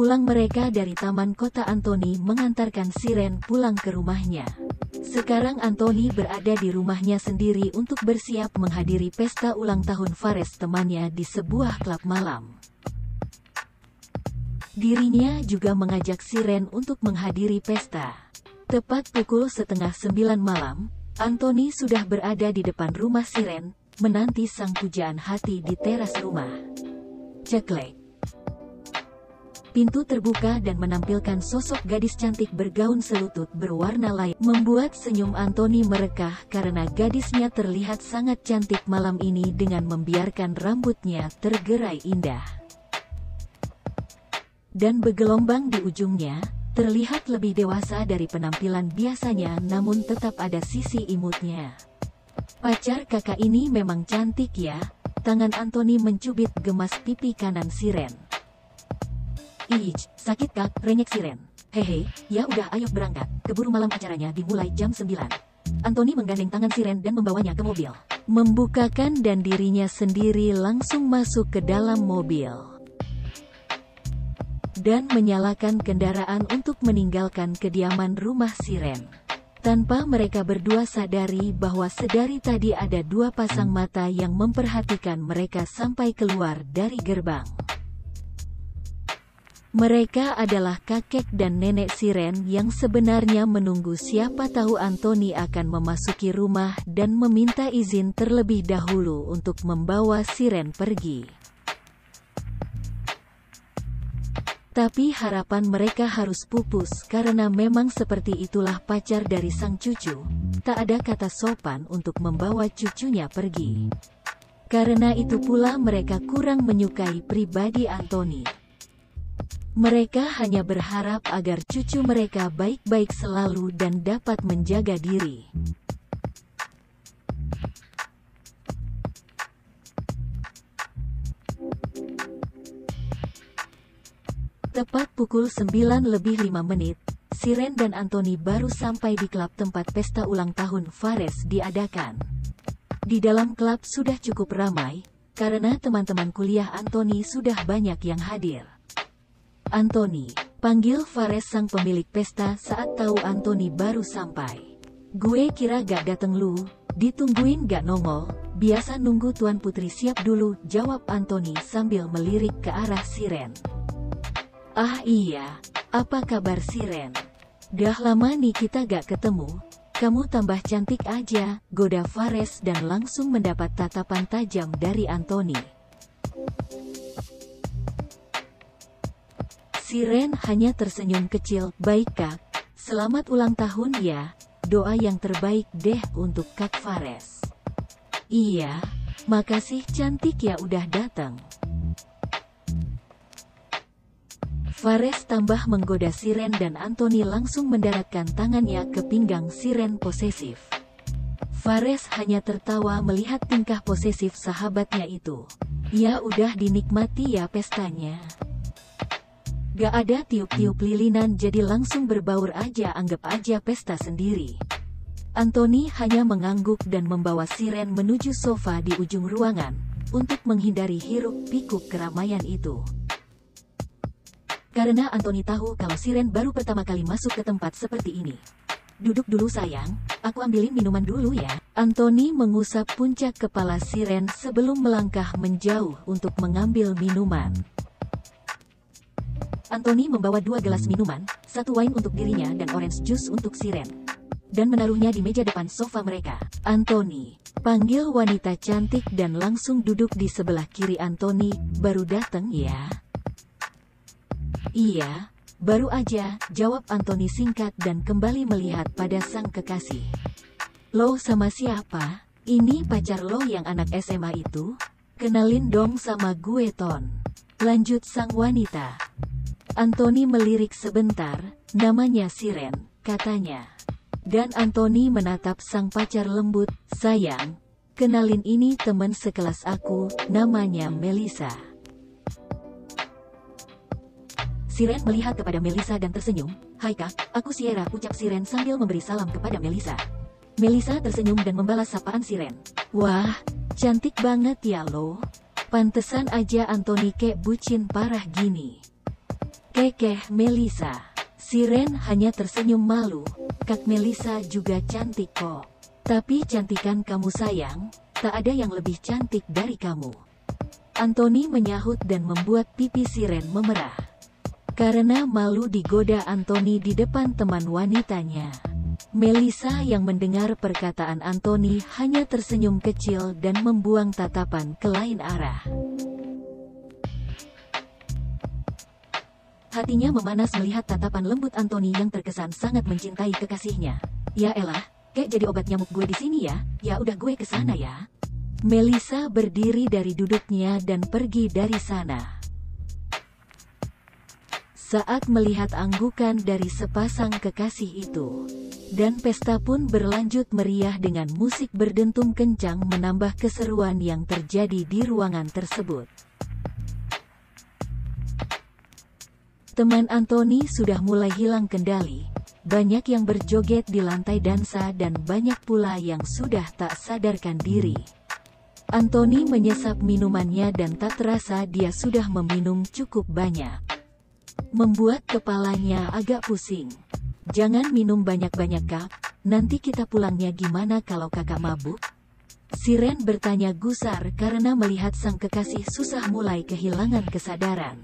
Sepulang mereka dari taman kota, Anthony mengantarkan Siren pulang ke rumahnya. Sekarang Anthony berada di rumahnya sendiri untuk bersiap menghadiri pesta ulang tahun Fares temannya di sebuah klub malam. Dirinya juga mengajak Siren untuk menghadiri pesta. Tepat pukul 8:30 malam, Anthony sudah berada di depan rumah Siren, menanti sang pujaan hati di teras rumah. Ceklek. Pintu terbuka dan menampilkan sosok gadis cantik bergaun selutut berwarna lain. Membuat senyum Anthony merekah karena gadisnya terlihat sangat cantik malam ini dengan membiarkan rambutnya tergerai indah. Dan bergelombang di ujungnya, terlihat lebih dewasa dari penampilan biasanya, namun tetap ada sisi imutnya. Pacar kakak ini memang cantik ya. Tangan Anthony mencubit gemas pipi kanan Siren. Ih, sakit kak, renyek Siren. Hehe, ya udah ayo berangkat, keburu malam acaranya dimulai jam 9. Anthony menggandeng tangan Siren dan membawanya ke mobil. Membukakan dan dirinya sendiri langsung masuk ke dalam mobil. Dan menyalakan kendaraan untuk meninggalkan kediaman rumah Siren. Tanpa mereka berdua sadari bahwa sedari tadi ada dua pasang mata yang memperhatikan mereka sampai keluar dari gerbang. Mereka adalah kakek dan nenek Siren yang sebenarnya menunggu siapa tahu Anthony akan memasuki rumah dan meminta izin terlebih dahulu untuk membawa Siren pergi. Tapi harapan mereka harus pupus karena memang seperti itulah pacar dari sang cucu. Tak ada kata sopan untuk membawa cucunya pergi. Karena itu pula mereka kurang menyukai pribadi Anthony. Mereka hanya berharap agar cucu mereka baik-baik selalu dan dapat menjaga diri. Tepat pukul 9:05, Siren dan Anthony baru sampai di klub tempat pesta ulang tahun Fares diadakan. Di dalam klub sudah cukup ramai, karena teman-teman kuliah Anthony sudah banyak yang hadir. Anthony, panggil Fares sang pemilik pesta saat tahu Anthony baru sampai. Gue kira gak dateng lu, ditungguin gak nongol, biasa nunggu Tuan Putri siap dulu, jawab Anthony sambil melirik ke arah Siren. Ah iya, apa kabar Siren? Dah lama nih kita gak ketemu, kamu tambah cantik aja, goda Fares dan langsung mendapat tatapan tajam dari Anthony. Siren hanya tersenyum kecil, baik kak, selamat ulang tahun ya, doa yang terbaik deh untuk kak Fares. Iya, makasih cantik ya udah datang. Fares tambah menggoda Siren dan Anthony langsung mendaratkan tangannya ke pinggang Siren posesif. Fares hanya tertawa melihat tingkah posesif sahabatnya itu. Ya udah dinikmati ya pestanya. Gak ada tiup-tiup lilinan jadi langsung berbaur aja, anggap aja pesta sendiri. Anthony hanya mengangguk dan membawa Siren menuju sofa di ujung ruangan, untuk menghindari hiruk-pikuk keramaian itu. Karena Anthony tahu kalau Siren baru pertama kali masuk ke tempat seperti ini. Duduk dulu sayang, aku ambilin minuman dulu ya. Anthony mengusap puncak kepala Siren sebelum melangkah menjauh untuk mengambil minuman. Anthony membawa 2 gelas minuman, 1 wine untuk dirinya dan orange juice untuk Siren. Dan menaruhnya di meja depan sofa mereka. Anthony, panggil wanita cantik dan langsung duduk di sebelah kiri Anthony, baru datang ya? Iya, baru aja, jawab Anthony singkat dan kembali melihat pada sang kekasih. Lo sama siapa? Ini pacar lo yang anak SMA itu? Kenalin dong sama gue Ton. Lanjut sang wanita. Anthony melirik sebentar, namanya Siren, katanya. Dan Anthony menatap sang pacar lembut, sayang, kenalin ini teman sekelas aku, namanya Melissa. Siren melihat kepada Melissa dan tersenyum, hai kak, aku Sierra, ucap Siren sambil memberi salam kepada Melissa. Melissa tersenyum dan membalas sapaan Siren. Wah, cantik banget ya lo. Pantesan aja Anthony kek bucin parah gini. Kekeh Melisa. Siren hanya tersenyum malu. Kak Melisa juga cantik kok. Tapi cantikan kamu sayang, tak ada yang lebih cantik dari kamu. Anthony menyahut dan membuat pipi Siren memerah. Karena malu digoda Anthony di depan teman wanitanya. Melisa yang mendengar perkataan Anthony hanya tersenyum kecil dan membuang tatapan ke lain arah. Hatinya memanas melihat tatapan lembut Anthony yang terkesan sangat mencintai kekasihnya. Ya elah, kayak jadi obat nyamuk gue di sini ya. Ya udah gue ke sana ya. Melisa berdiri dari duduknya dan pergi dari sana. Saat melihat anggukan dari sepasang kekasih itu, dan pesta pun berlanjut meriah dengan musik berdentum kencang menambah keseruan yang terjadi di ruangan tersebut. Teman Anthony sudah mulai hilang kendali. Banyak yang berjoget di lantai dansa dan banyak pula yang sudah tak sadarkan diri. Anthony menyesap minumannya dan tak terasa dia sudah meminum cukup banyak. Membuat kepalanya agak pusing. Jangan minum banyak-banyak kak, nanti kita pulangnya gimana kalau kakak mabuk? Siren bertanya gusar karena melihat sang kekasih susah mulai kehilangan kesadaran.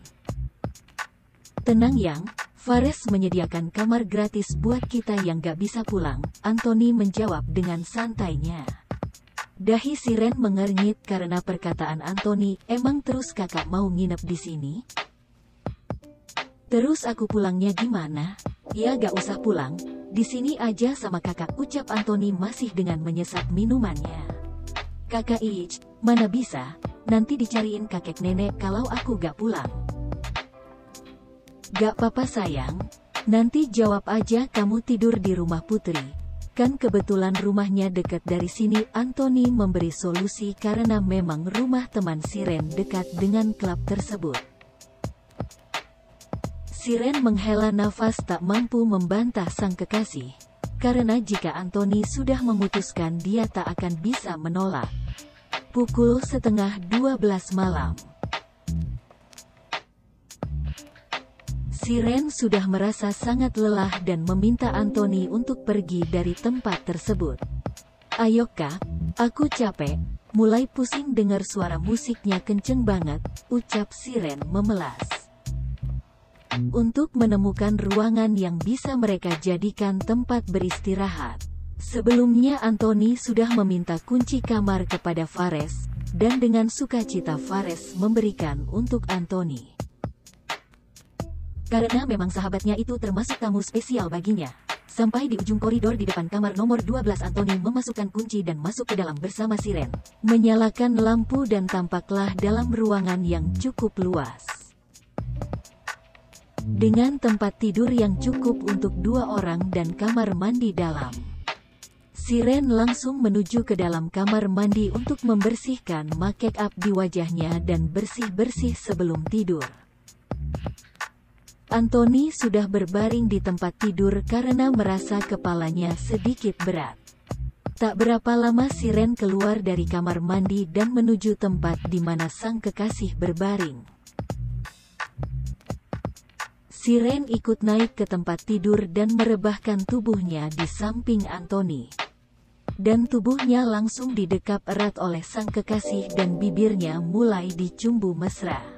Tenang yang, Fares menyediakan kamar gratis buat kita yang gak bisa pulang, Anthony menjawab dengan santainya. Dahi Siren mengernyit karena perkataan Anthony, emang terus kakak mau nginep di sini? Terus aku pulangnya gimana? Ya gak usah pulang, di sini aja sama kakak, ucap Anthony masih dengan menyesap minumannya. Kakak Ich, mana bisa, nanti dicariin kakek nenek kalau aku gak pulang. Gak apa-apa sayang, nanti jawab aja kamu tidur di rumah Putri. Kan kebetulan rumahnya dekat dari sini. Anthony memberi solusi karena memang rumah teman Siren dekat dengan klub tersebut. Siren menghela nafas tak mampu membantah sang kekasih, karena jika Anthony sudah memutuskan dia tak akan bisa menolak. Pukul 11:30 malam. Siren sudah merasa sangat lelah dan meminta Anthony untuk pergi dari tempat tersebut. Ayo kak, aku capek, mulai pusing dengar suara musiknya kenceng banget, ucap Siren memelas. Untuk menemukan ruangan yang bisa mereka jadikan tempat beristirahat. Sebelumnya Anthony sudah meminta kunci kamar kepada Fares, dan dengan sukacita Fares memberikan untuk Anthony. Karena memang sahabatnya itu termasuk tamu spesial baginya. Sampai di ujung koridor di depan kamar nomor 12 Anthony memasukkan kunci dan masuk ke dalam bersama Siren. Menyalakan lampu dan tampaklah dalam ruangan yang cukup luas. Dengan tempat tidur yang cukup untuk 2 orang dan kamar mandi dalam. Siren langsung menuju ke dalam kamar mandi untuk membersihkan make up di wajahnya dan bersih-bersih sebelum tidur. Anthony sudah berbaring di tempat tidur karena merasa kepalanya sedikit berat. Tak berapa lama Siren keluar dari kamar mandi dan menuju tempat di mana sang kekasih berbaring. Siren ikut naik ke tempat tidur dan merebahkan tubuhnya di samping Anthony. Dan tubuhnya langsung didekap erat oleh sang kekasih dan bibirnya mulai dicumbu mesra.